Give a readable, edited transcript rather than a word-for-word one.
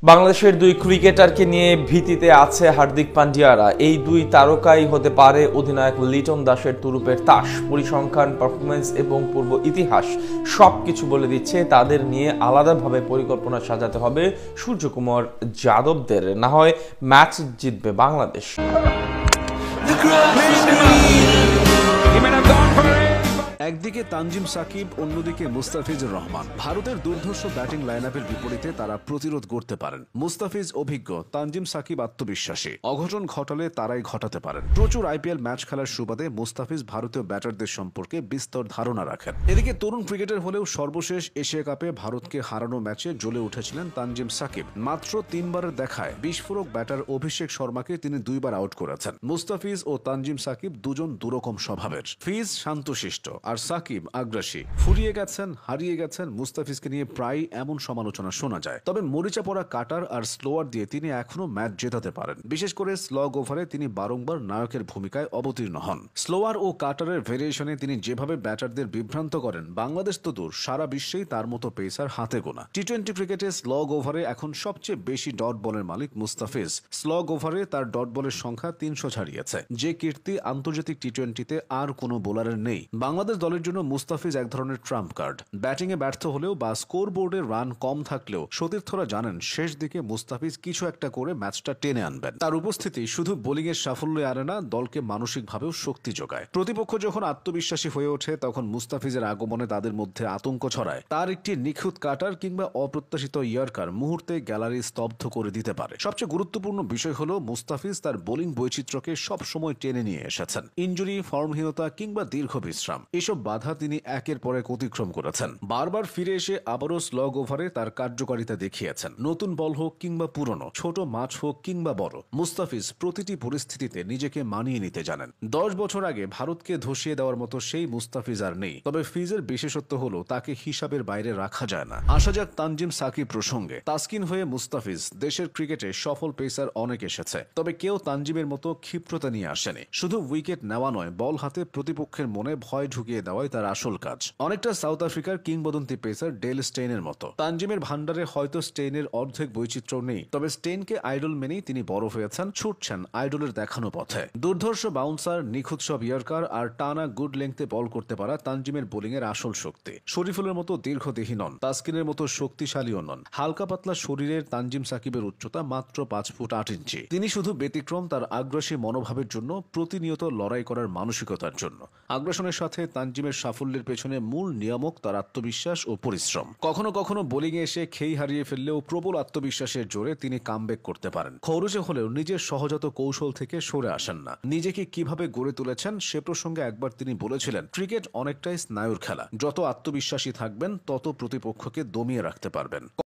বাংলাদেশের দুই ক্রিকেটারকে নিয়ে ভীতিতে আছে হার্দিক পান্ডিয়ারা। এই দুই তারকাই হতে পারে অধিনায়ক লিটন দাসের তুরুপের তাস। পরিসংখ্যান, পারফরমেন্স এবং পূর্ব ইতিহাস সবকিছু বলে দিচ্ছে তাদের নিয়ে আলাদাভাবে পরিকল্পনা সাজাতে হবে সূর্যকুমার যাদবদের। না হয় ম্যাচ জিতবে বাংলাদেশ। একদিকে তানজিম সাকিব, অন্যদিকে মুস্তাফিজুর রহমান। ভারতের দুর্ধর্ষ ব্যাটিং লাইনআপের বিপরীতে তারা প্রতিরোধ করতে পারেন। মুস্তাফিজ অভিজ্ঞ, তানজিম সাকিব আত্মবিশ্বাসী। অঘটন ঘটালে তারাই ঘটাতে পারেন। প্রচুর আইপিএল ম্যাচ খেলার সুবাদে মুস্তাফিজ ভারতীয় ব্যাটারদের সম্পর্কে বিস্তর ধারণা রাখেন। এদিকে তরুণ ক্রিকেটার হলেও সর্বশেষ এশিয়া কাপে ভারতকে হারানো ম্যাচে জ্বলে উঠেছিলেন তানজিম সাকিব। মাত্র ৩ বারের দেখায় বিস্ফোরক ব্যাটার অভিষেক শর্মাকে তিনি 2 বার আউট করেছেন। মুস্তাফিজ ও তানজিম সাকিব দুজন দুরকম স্বভাবের। ফিজ শান্তশিষ্ট আর সাকিব আগ্রাসী। ফুরিয়ে গেছেন, হারিয়ে গেছেন। মুস্তাফিজকে নিয়ে প্রায় এমন সমালোচনা শোনা যায়। তবে মরিচা পড়া কাটার আর স্লোয়ার দিয়ে তিনি এখনো ম্যাচ জেতাতে পারেন। বিশেষ করে স্লগ ওভারে তিনি বারংবার নায়কের ভূমিকায় অবতীর্ণ হন। স্লোয়ার ও কাটারের ভেরিয়েশনে তিনি যেভাবে ব্যাটারদের বিভ্রান্ত করেন, বাংলাদেশ তো দূর, সারা বিশ্বেই তার মতো পেসার হাতে গোনা। টি-20 ক্রিকেটে স্লগ ওভারে এখন সবচেয়ে বেশি ডট বলের মালিক মুস্তাফিজ। স্লগ ওভারে তার ডট বলের সংখ্যা 300 ছাড়িয়েছে, যে কীর্তি আন্তর্জাতিক টি-20তে আর কোনো বোলারের নেই। বাংলাদেশ দলের জন্য মুস্তাফিজ এক ধরনের ট্রাম্প কার্ড। ব্যাটিংয়ে ব্যর্থ হলেও বা স্কোর বোর্ডে রান কম থাকলেও সতীর্থরা জানেন শেষ দিকে মুস্তাফিজ কিছু একটা করে ম্যাচটা টেনে আনবেন। তার উপস্থিতি শুধু বোলিংয়ের সাফল্য আনে না, দলকে মানসিকভাবেও শক্তি যোগায়। প্রতিপক্ষ যখন আত্মবিশ্বাসী হয়ে ওঠে, তখন মুস্তাফিজের আগমনে তাদের মধ্যে আতঙ্ক ছড়ায়। তার একটি নিখুঁত কাটার কিংবা অপ্রত্যাশিত ইয়র্কার মুহূর্তে গ্যালারি স্তব্ধ করে দিতে পারে। সবচেয়ে গুরুত্বপূর্ণ বিষয় হলো মুস্তাফিজ তার বোলিং বৈচিত্র্যকে সবসময় টেনে নিয়ে এসেছেন। ইনজুরি, ফর্মহীনতা কিংবা দীর্ঘ বিশ্রাম, এসব বাধা তিনি একের পর এক অতিক্রম করেছেন। বারবার ফিরে এসে আবারও স্লগ ওভারে তার কার্যকারিতা দেখিয়েছেন। নতুন বল হোক কিংবা পুরনো, ছোট মাছ হোক কিংবা বড়, মুস্তাফিজ প্রতিটি পরিস্থিতিতে নিজেকে মানিয়ে নিতে জানেন। 10 বছর আগে ভারতকে ধসিয়ে দেওয়ার মতো সেই মুস্তাফিজ আর নেই। তবে ফিজের বিশেষত্ব হলো তাকে হিসাবের বাইরে রাখা যায় না। আসা যাক তানজিম সাকিব প্রসঙ্গে। তাসকিন হয়ে মুস্তাফিজ, দেশের ক্রিকেটে সফল পেসার অনেক এসেছে, তবে কেউ তানজিমের মতো ক্ষিপ্রতা নিয়ে আসেনি। শুধু উইকেট নেওয়া নয়, বল হাতে প্রতিপক্ষের মনে ভয় ঢুকিয়ে দেওয়াই তার আসল কাজ। অনেকটা সাউথ আফ্রিকার কিংবদন্তি পেসার ডেল স্টেইনের মতো। তানজিমের ভান্ডারে হয়তো স্টেইনের অর্ধেক বৈচিত্র্য নেই, তবে স্টেইনকে আইডল মেনেই তিনি বড় হয়েছেন, ছুটছেন আইডলের দেখানো পথে। দুর্ধর্ষ বাউন্সার, নিখুঁত সব ইয়র্কার আর টানা গুড লেংথে বল করতে পারা তানজিমের বোলিং এর আসল শক্তি। শরীফুলের মতো দীর্ঘদেহী নন, তাসকিনের মতো শক্তিশালীও নন। হালকা পাতলা শরীরের তানজিম সাকিবের উচ্চতা মাত্র 5 ফুট 8 ইঞ্চি। তিনি শুধু ব্যতিক্রম তার আগ্রাসী মনোভাবের জন্য, প্রতিনিয়ত লড়াই করার মানসিকতার জন্য। আগ্রাসনের সাথে তানজিমের সাফল্যের পেছনে মূল নিয়ামক তার আত্মবিশ্বাস ও পরিশ্রম। কখনো কখনো বোলিংয়ে এসে খেই হারিয়ে ফেললেও প্রবল আত্মবিশ্বাসের জোরে তিনি কামব্যাক করতে পারেন। খৌরুজে হলেও নিজের সহজাত কৌশল থেকে সরে আসেন না। নিজেকে কিভাবে গড়ে তুলেছেন সে প্রসঙ্গে একবার তিনি বলেছিলেন, ক্রিকেট অনেকটাই স্নায়ুর খেলা। যত আত্মবিশ্বাসী থাকবেন, তত প্রতিপক্ষকে দমিয়ে রাখতে পারবেন।